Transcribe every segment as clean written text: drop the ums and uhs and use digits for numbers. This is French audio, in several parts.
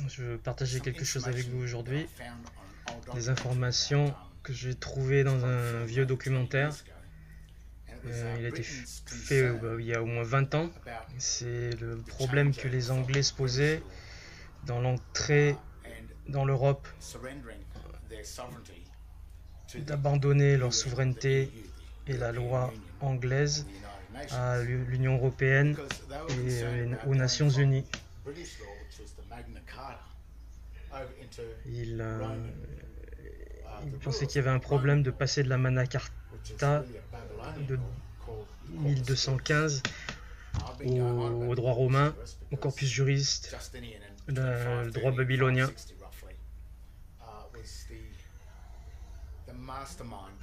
Je veux partager quelque chose avec vous aujourd'hui. Des informations que j'ai trouvées dans un vieux documentaire. Il a été fait il y a au moins 20 ans. C'est le problème que les Anglais se posaient dans l'entrée dans l'Europe, d'abandonner leur souveraineté et la loi anglaise à l'Union européenne et aux Nations Unies. Il pensait qu'il y avait un problème de passer de la Magna Carta de 1215 au droit romain, au corpus juriste, le droit babylonien.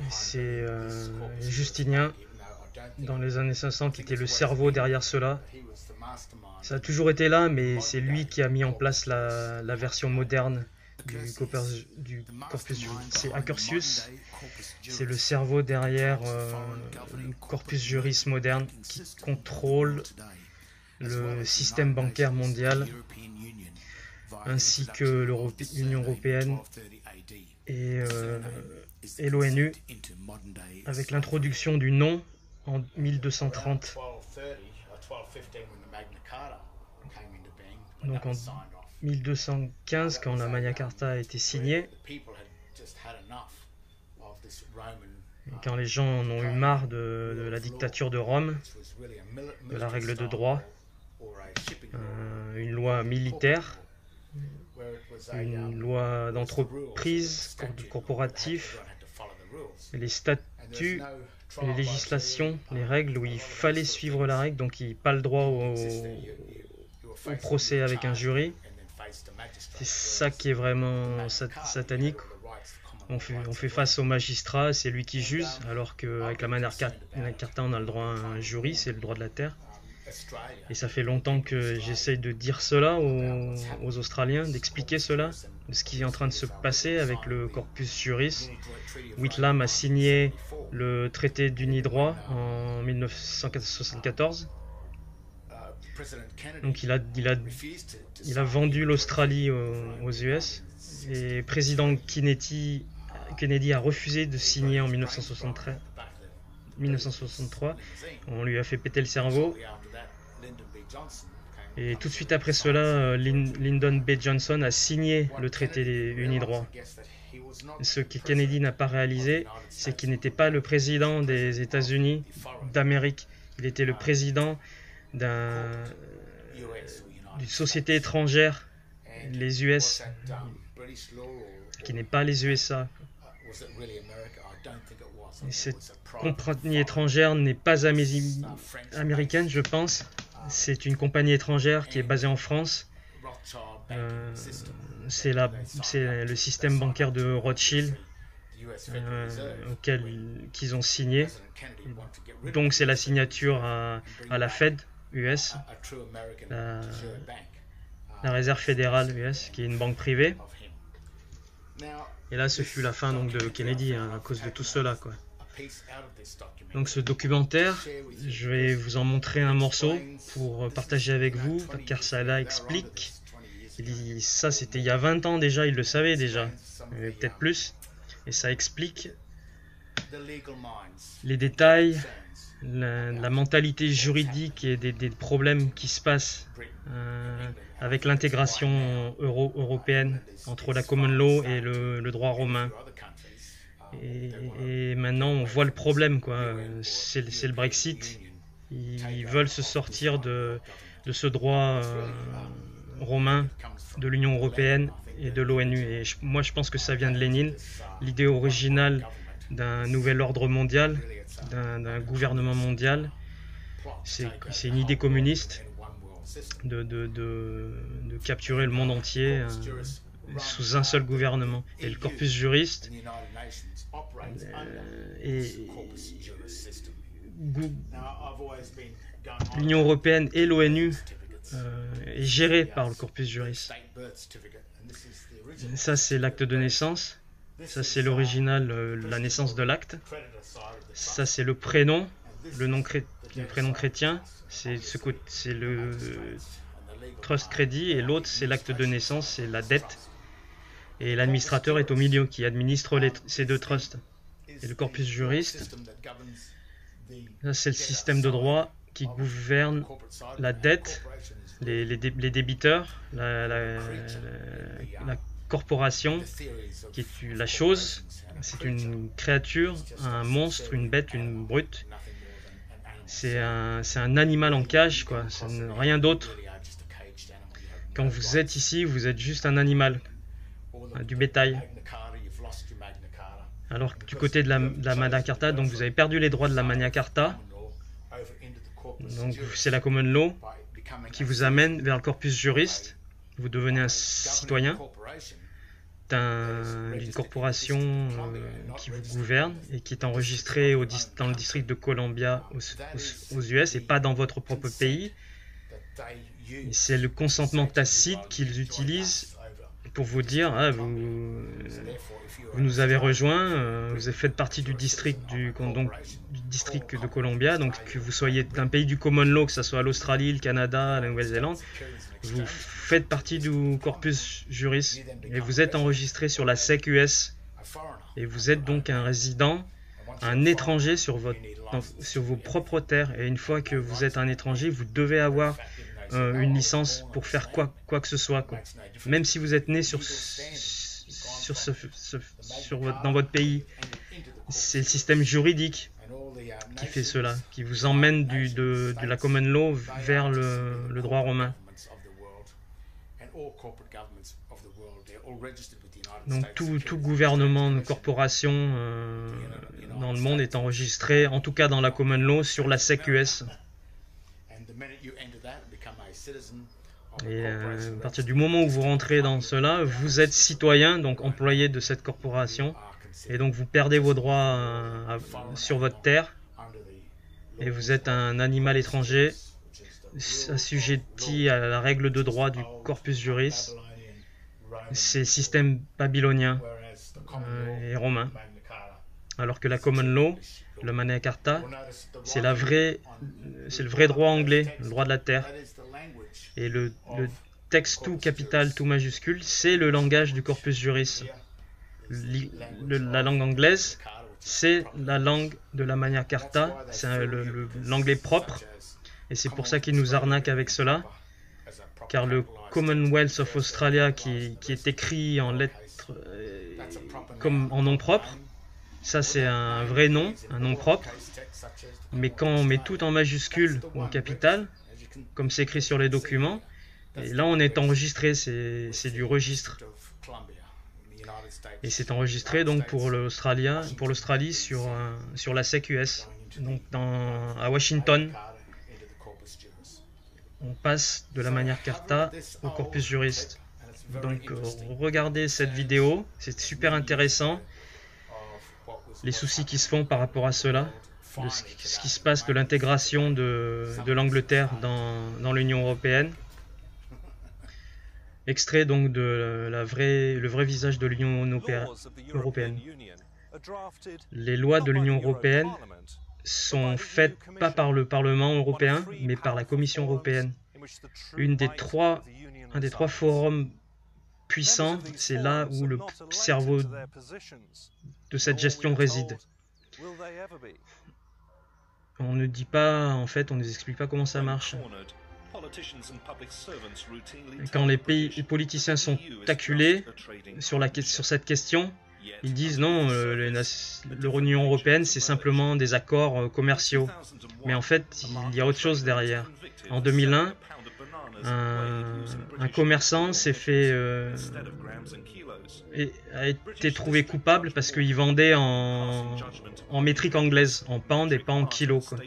C'est Justinien, dans les années 500, qui était le cerveau derrière cela. Ça a toujours été là, mais c'est lui qui a mis en place la version moderne du corpus juris. C'est Accursius, c'est le cerveau derrière le corpus juris moderne qui contrôle le système bancaire mondial ainsi que l'Union européenne et l'ONU, avec l'introduction du nom en 1230. Donc en 1215, quand la Magna Carta a été signée, et quand les gens en ont eu marre de la dictature de Rome, de la règle de droit, une loi militaire, une loi d'entreprise, corporatif, les statuts, les législations, les règles où il fallait suivre la règle, donc il n'y a pas le droit au procès avec un jury. C'est ça qui est vraiment satanique. On fait face au magistrat, c'est lui qui juge, alors qu'avec la Magna Carta, on a le droit à un jury, c'est le droit de la terre. Et ça fait longtemps que j'essaye de dire cela aux Australiens, d'expliquer cela, de ce qui est en train de se passer avec le corpus juris. Whitlam a signé le traité d'Unidroit en 1974. Donc il a vendu l'Australie aux US. Et président Kennedy a refusé de signer en 1963. On lui a fait péter le cerveau. Et tout de suite après cela, Lyndon B. Johnson a signé le traité Unidroit. Ce que Kennedy n'a pas réalisé, c'est qu'il n'était pas le président des États-Unis d'Amérique. Il était le président d'une société étrangère, les US, qui n'est pas les USA. Et cette compagnie étrangère n'est pas américaine, je pense. C'est une compagnie étrangère qui est basée en France. C'est le système bancaire de Rothschild auquel qu'ils ont signé. Donc c'est la signature à la Fed US, la Réserve fédérale US, qui est une banque privée. Et là, ce fut la fin donc, de Kennedy à cause de tout cela, quoi. Donc ce documentaire, je vais vous en montrer un morceau pour partager avec vous, car ça là explique. Ça c'était il y a 20 ans déjà, il le savait déjà, peut-être plus. Et ça explique les détails, la mentalité juridique et des problèmes qui se passent avec l'intégration européenne entre la common law et le droit romain. Et maintenant on voit le problème, quoi. C'est le Brexit. Ils veulent se sortir de ce droit romain, de l'Union européenne et de l'ONU. Et moi je pense que ça vient de Lénine, l'idée originale d'un nouvel ordre mondial, d'un gouvernement mondial. C'est une idée communiste de capturer le monde entier sous un seul gouvernement. Et le corpus juriste l'Union européenne et l'ONU est gérée par le corpus juris. Ça c'est l'acte de naissance, ça c'est l'original, la naissance de l'acte. Ça c'est le prénom, le prénom chrétien, c'est trust crédit, et l'autre c'est l'acte de naissance, c'est la dette. Et l'administrateur est au milieu qui administre ces deux trusts. Et le corpus juriste, c'est le système de droit qui gouverne la dette, les débiteurs, la corporation, qui est la chose, c'est une créature, un monstre, une bête, une brute. C'est un animal en cage, quoi. C'est rien d'autre. Quand vous êtes ici, vous êtes juste un animal, du bétail. Alors du côté de la Magna Carta, donc vous avez perdu les droits de la Magna Carta. Donc c'est la common law qui vous amène vers le corpus juriste. Vous devenez un citoyen d'une corporation qui vous gouverne et qui est enregistrée dans le district de Columbia aux US et pas dans votre propre pays. C'est le consentement tacite qu'ils utilisent pour vous dire vous nous avez rejoint, vous faites partie du district de Columbia, donc que vous soyez d'un pays du common law, que ce soit l'Australie, le Canada, la Nouvelle-Zélande, vous faites partie du corpus juris et vous êtes enregistré sur la SEC US et vous êtes donc un résident, un étranger sur vos propres terres. Et une fois que vous êtes un étranger, vous devez avoir une licence pour faire quoi que ce soit, quoi. Même si vous êtes né dans votre pays, c'est le système juridique qui fait cela, qui vous emmène de la common law vers le droit romain. Donc tout gouvernement de corporation dans le monde est enregistré, en tout cas dans la common law, sur la SEC US. Et à partir du moment où vous rentrez dans cela, vous êtes citoyen, donc employé de cette corporation, et donc vous perdez vos droits sur votre terre, et vous êtes un animal étranger assujetti à la règle de droit du corpus juris. C'est le système babylonien et romain, alors que la common law, le Magna Carta, c'est le vrai droit anglais, le droit de la terre. Et le texte tout capital, tout majuscule, c'est le langage du corpus juris. La langue anglaise, c'est la langue de la Magna Carta, c'est l'anglais propre. Et c'est pour ça qu'ils nous arnaquent avec cela. Car le Commonwealth of Australia, qui est écrit en lettres comme en nom propre, ça c'est un vrai nom, un nom propre. Mais quand on met tout en majuscule ou en capital, comme c'est écrit sur les documents, et là on est enregistré, c'est du registre. Et c'est enregistré donc pour l'Australie sur la SEC US, donc à Washington. On passe de la Magna Carta au corpus juriste. Donc regardez cette vidéo, c'est super intéressant. Les soucis qui se font par rapport à cela, de ce qui se passe de l'intégration de l'Angleterre dans l'Union européenne. Extrait donc de le vrai visage de l'Union européenne. Les lois de l'Union européenne sont faites pas par le Parlement européen, mais par la Commission européenne. Un des trois forums puissants, c'est là où le cerveau de cette gestion réside. On ne dit pas, en fait, on ne nous explique pas comment ça marche. Quand les politiciens sont acculés sur cette question, ils disent non, l'Union européenne c'est simplement des accords commerciaux. Mais en fait, il y a autre chose derrière. En 2001, un commerçant s'est fait a été trouvé coupable parce qu'il vendait en métrique anglaise, en pound et pas en kilos, quoi.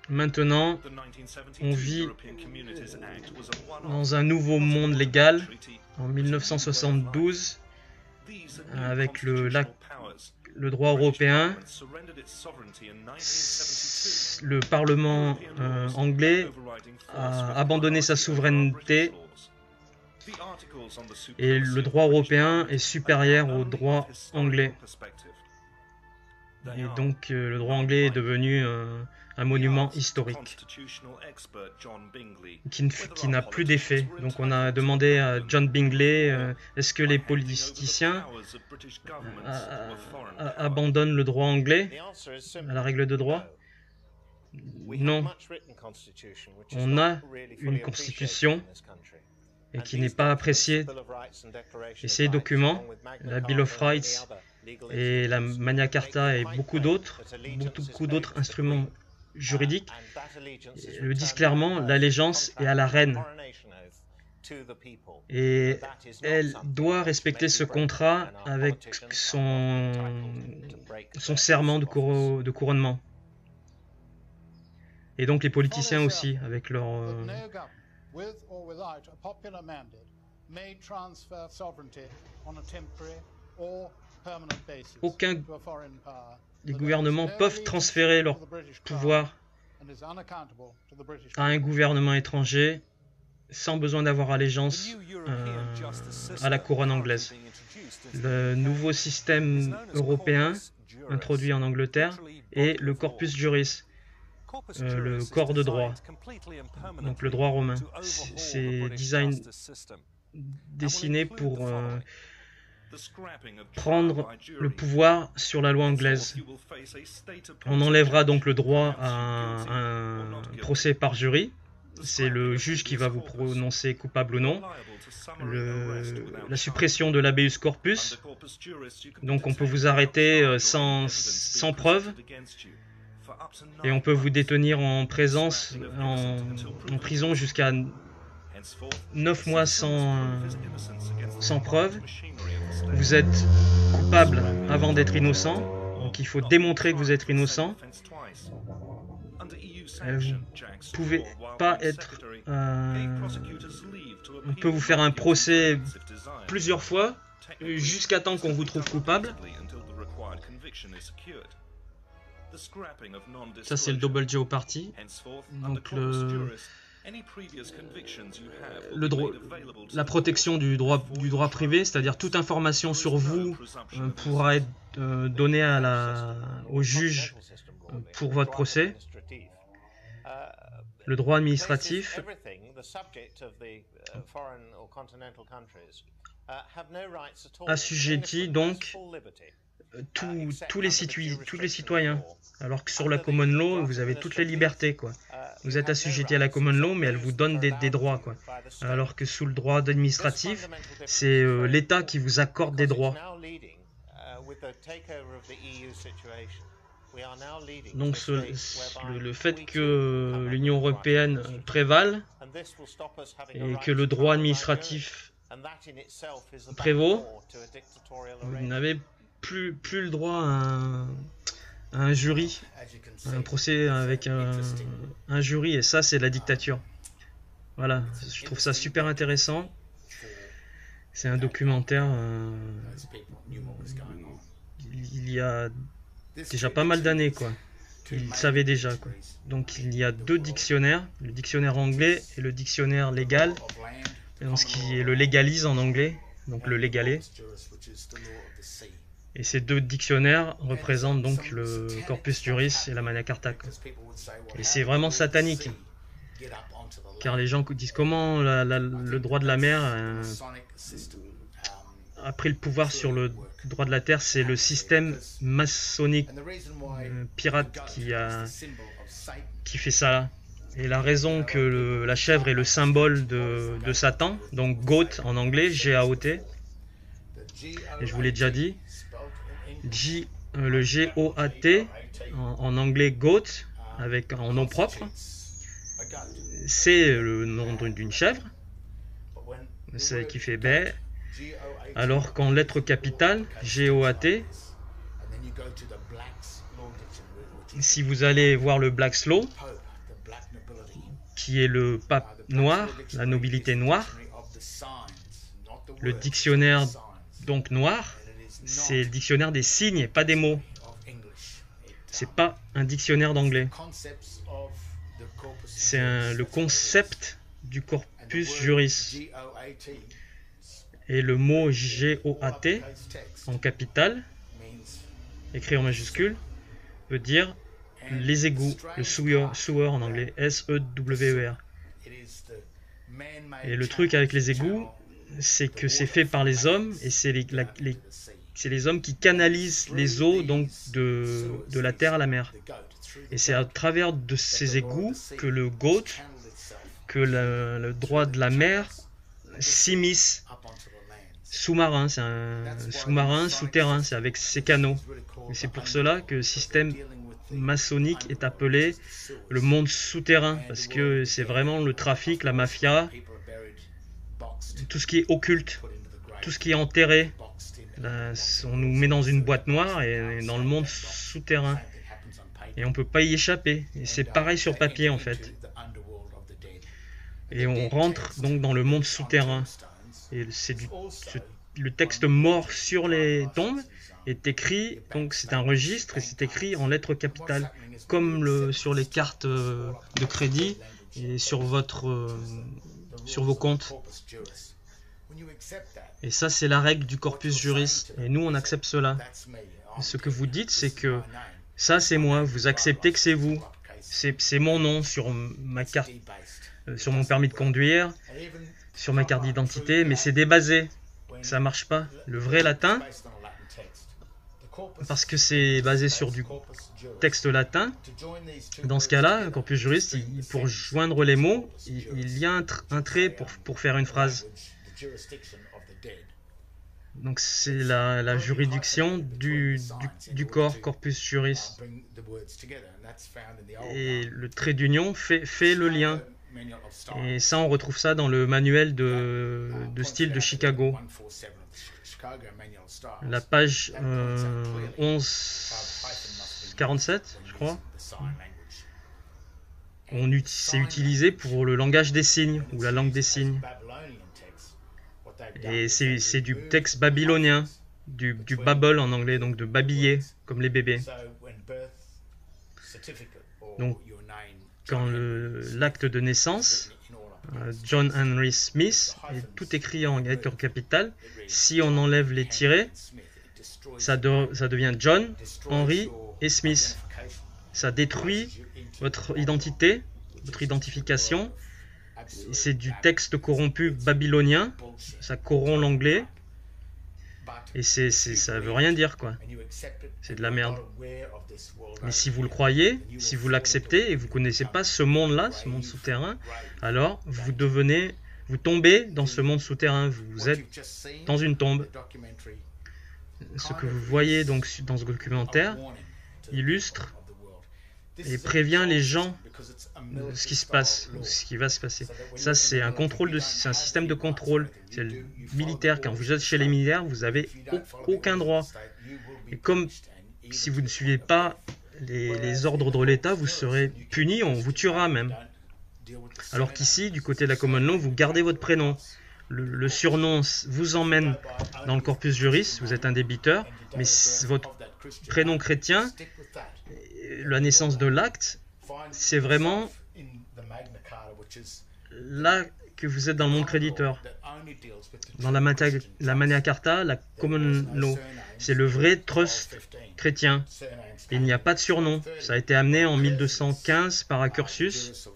Maintenant, on vit dans un nouveau monde légal en 1972 avec le droit européen. Le Parlement anglais a abandonné sa souveraineté et le droit européen est supérieur au droit anglais. Et donc le droit anglais est devenu un monument historique qui n'a plus d'effet. Donc on a demandé à John Bingley, est-ce que les politiciens abandonnent le droit anglais à la règle de droit? Non. On a une constitution et qui n'est pas appréciée. Et ces documents, la Bill of Rights et la Magna Carta et beaucoup d'autres instruments juridiques, le disent clairement, l'allégeance est à la reine. Et elle doit respecter ce contrat avec son serment de couronnement. Et donc les politiciens aussi, avec leur... Les gouvernements peuvent transférer leur pouvoir à un gouvernement étranger sans besoin d'avoir allégeance à la couronne anglaise. Le nouveau système européen introduit en Angleterre est le corpus juris, le corps de droit, donc le droit romain. C'est dessiné pour prendre le pouvoir sur la loi anglaise. On enlèvera donc le droit à un procès par jury. C'est le juge qui va vous prononcer coupable ou non. La suppression de l'habeas corpus. Donc on peut vous arrêter sans preuve. Et on peut vous détenir en prison jusqu'à 9 mois sans preuve. Vous êtes coupable avant d'être innocent, donc il faut démontrer que vous êtes innocent. Vous pouvez pas être... on peut vous faire un procès plusieurs fois, jusqu'à temps qu'on vous trouve coupable. Ça c'est le Double Jeopardy. Donc la protection du droit privé, c'est-à-dire toute information sur vous pourra être donnée au juge pour votre procès. Le droit administratif assujettit donc tous les citoyens, alors que sur la common law, vous avez toutes les libertés, quoi. Vous êtes assujetti à la common law, mais elle vous donne des droits, quoi. Alors que sous le droit administratif, c'est l'État qui vous accorde des droits. Donc le fait que l'Union européenne prévale et que le droit administratif prévaut, vous n'avez plus le droit à un jury, un procès avec un jury, et ça c'est la dictature. Voilà, je trouve ça super intéressant. C'est un documentaire, il y a déjà pas mal d'années, quoi. Il savait déjà, quoi. Donc il y a 2 dictionnaires, le dictionnaire anglais et le dictionnaire légal, donc ce qui est le légalise en anglais, donc le légalais. Et ces 2 dictionnaires représentent donc le corpus juris et la Magna Carta, quoi. Et c'est vraiment satanique, car les gens disent comment le droit de la mer a pris le pouvoir sur le droit de la terre. C'est le système maçonnique pirate qui fait ça. Et la raison que la chèvre est le symbole de Satan, donc GOAT en anglais, G-A-O-T, et je vous l'ai déjà dit, le G-O-A-T en anglais GOAT, en nom propre, c'est le nom d'une chèvre, qui fait bé, alors qu'en lettres capitales, G-O-A-T, si vous allez voir le Black's Law, qui est le pape noir, la nobilité noire, le dictionnaire donc noir, c'est le dictionnaire des signes, pas des mots. C'est pas un dictionnaire d'anglais. C'est le concept du corpus juris. Et le mot G-O-A-T en capital, écrit en majuscule, veut dire les égouts, le sewer en anglais, S-E-W-E-R. Et le truc avec les égouts, c'est que c'est fait par les hommes et c'est les hommes qui canalisent les eaux donc de la terre à la mer. Et c'est à travers de ces égouts que le GOAT, que le droit de la mer s'immisce sous-marin. C'est un sous-marin souterrain, c'est avec ces canaux. Et c'est pour cela que le système maçonnique est appelé le monde souterrain, parce que c'est vraiment le trafic, la mafia, tout ce qui est occulte, tout ce qui est enterré. Là, on nous met dans une boîte noire et dans le monde souterrain. Et on ne peut pas y échapper. Et c'est pareil sur papier en fait. Et on rentre donc dans le monde souterrain. Et c'est le texte mort sur les tombes est écrit, donc c'est un registre et c'est écrit en lettres capitales, comme sur les cartes de crédit et sur vos comptes. Et ça, c'est la règle du corpus juris. Et nous, on accepte cela. Et ce que vous dites, c'est que ça, c'est moi. Vous acceptez que c'est vous. C'est mon nom sur ma carte, sur mon permis de conduire, sur ma carte d'identité, mais c'est débasé. Ça marche pas. Le vrai latin, parce que c'est basé sur du texte latin, dans ce cas-là, un corpus juris, pour joindre les mots, il y a un trait pour faire une phrase. Donc c'est la juridiction du corps, corpus juris. Et le trait d'union fait le lien. Et ça, on retrouve ça dans le manuel de style de Chicago. La page 1147, je crois. C'est utilisé pour le langage des signes, ou la langue des signes. Et c'est du texte babylonien, du babble en anglais, donc de babiller, comme les bébés. Donc, quand l'acte de naissance, John Henry Smith, est tout écrit en lettres capitales, si on enlève les tirets, ça devient John, Henry et Smith. Ça détruit votre identité, votre identification. C'est du texte corrompu babylonien, ça corrompt l'anglais, et ça veut rien dire, quoi. C'est de la merde. Mais si vous le croyez, si vous l'acceptez et vous ne connaissez pas ce monde-là, ce monde souterrain, alors vous tombez dans ce monde souterrain, vous êtes dans une tombe. Ce que vous voyez donc dans ce documentaire illustre et prévient les gens de ce qui se passe, ce qui va se passer. Ça, c'est un système de contrôle. C'est le militaire. Quand vous êtes chez les militaires, vous n'avez aucun droit. Et comme si vous ne suivez pas les ordres de l'État, vous serez puni, on vous tuera même. Alors qu'ici, du côté de la common law, vous gardez votre prénom. Le surnom vous emmène dans le corpus juris, vous êtes un débiteur, mais votre prénom chrétien, la naissance de l'acte, c'est vraiment là que vous êtes dans le monde créditeur. Dans la Magna Carta, la common law, c'est le vrai trust chrétien. Il n'y a pas de surnom. Ça a été amené en 1215 par Accursius.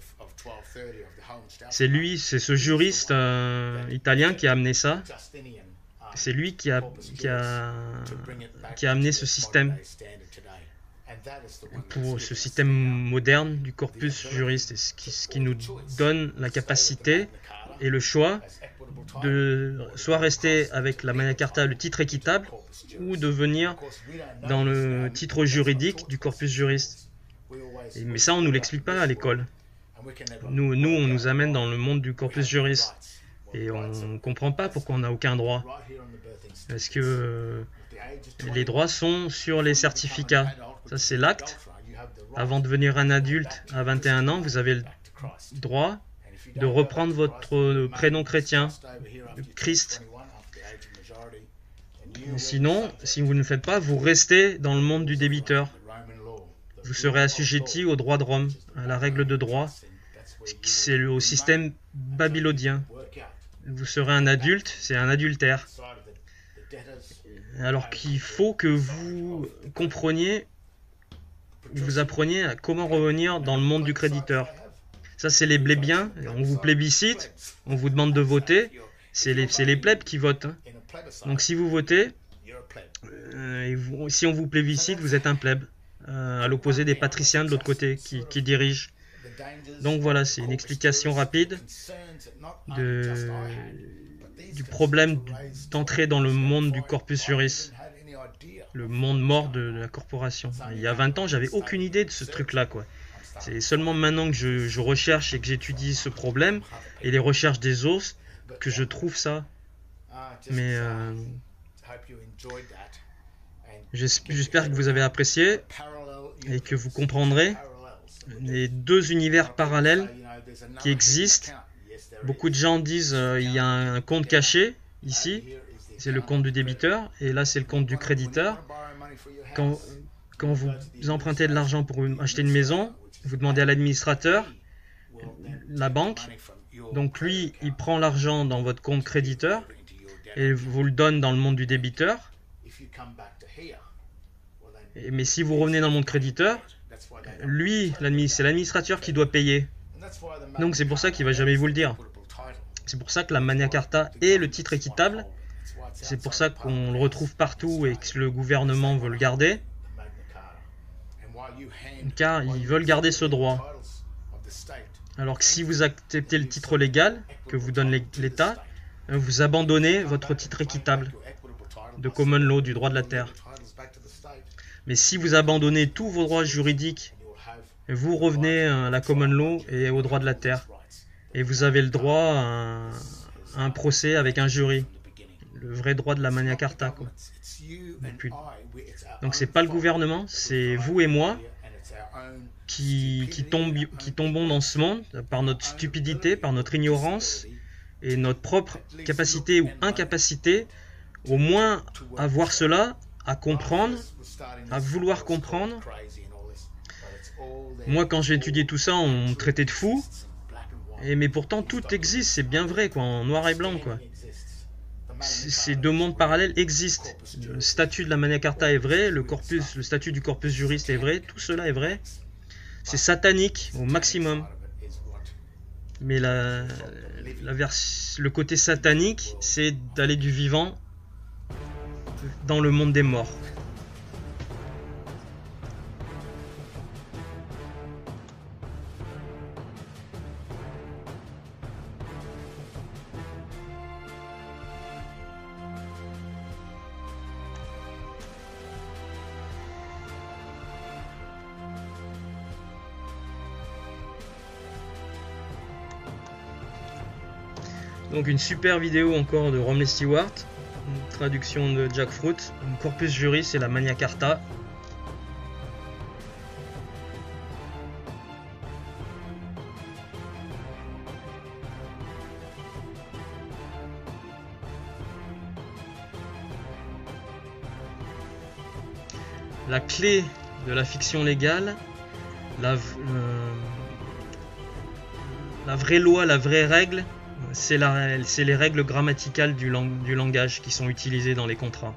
C'est ce juriste italien qui a amené ça. C'est lui qui a amené ce système. Pour ce système moderne du corpus juris, ce qui nous donne la capacité et le choix de soit rester avec la Magna Carta, le titre équitable, ou de venir dans le titre juridique du corpus juris. Mais ça, on ne nous l'explique pas à l'école. Nous, on nous amène dans le monde du corpus juris. Et on ne comprend pas pourquoi on n'a aucun droit. Parce que les droits sont sur les certificats. Ça, c'est l'acte. Avant de devenir un adulte à 21 ans, vous avez le droit de reprendre votre prénom chrétien, Christ. Sinon, si vous ne le faites pas, vous restez dans le monde du débiteur. Vous serez assujetti au droit de Rome, à la règle de droit. C'est au système babylonien. Vous serez un adulte, c'est un adultère. Alors qu'il faut que vous compreniez vous appreniez à comment revenir dans le monde du créditeur. Ça, c'est les plébéiens. On vous plébiscite, on vous demande de voter. C'est les plebs qui votent. Hein. Donc si vous votez, si on vous plébiscite, vous êtes un plèbe. À l'opposé des patriciens de l'autre côté qui dirigent. Donc voilà, c'est une explication rapide du problème d'entrer dans le monde du corpus juris, le monde mort de la corporation. Il y a 20 ans, j'avais aucune idée de ce truc-là, quoi. C'est seulement maintenant que je recherche et que j'étudie ce problème et les recherches des os que je trouve ça. Mais j'espère que vous avez apprécié et que vous comprendrez les deux univers parallèles qui existent. Beaucoup de gens disent il y a un compte caché ici, c'est le compte du débiteur, et là c'est le compte du créditeur. Quand vous empruntez de l'argent pour acheter une maison, vous demandez à l'administrateur, la banque, donc lui il prend l'argent dans votre compte créditeur et vous le donne dans le monde du débiteur. Mais si vous revenez dans le monde créditeur, lui, c'est l'administrateur qui doit payer. Donc c'est pour ça qu'il ne va jamais vous le dire. C'est pour ça que la Magna Carta est le titre équitable. C'est pour ça qu'on le retrouve partout et que le gouvernement veut le garder. Car ils veulent garder ce droit. Alors que si vous acceptez le titre légal que vous donne l'État, vous abandonnez votre titre équitable de common law, du droit de la terre. Mais si vous abandonnez tous vos droits juridiques, vous revenez à la common law et au droit de la terre. Et vous avez le droit à un procès avec un jury. Le vrai droit de la Magna Carta, quoi. Donc c'est pas le gouvernement, c'est vous et moi qui tombons dans ce monde par notre stupidité, par notre ignorance et notre propre capacité ou incapacité, au moins à voir cela, à comprendre, à vouloir comprendre. Moi, quand j'ai étudié tout ça, on me traitait de fou, mais pourtant tout existe, c'est bien vrai, quoi, en noir et blanc, quoi. Ces deux mondes parallèles existent. Le statut de la Magna Carta est vrai, le statut du corpus juris est vrai, tout cela est vrai. C'est satanique au maximum. Mais le côté satanique, c'est d'aller du vivant dans le monde des morts. Donc une super vidéo encore de Romney Stewart, une traduction de Jack Fruit, Corpus Juris et la Magna Carta. La clé de la fiction légale, la vraie loi, la vraie règle, c'est les règles grammaticales du langage qui sont utilisées dans les contrats.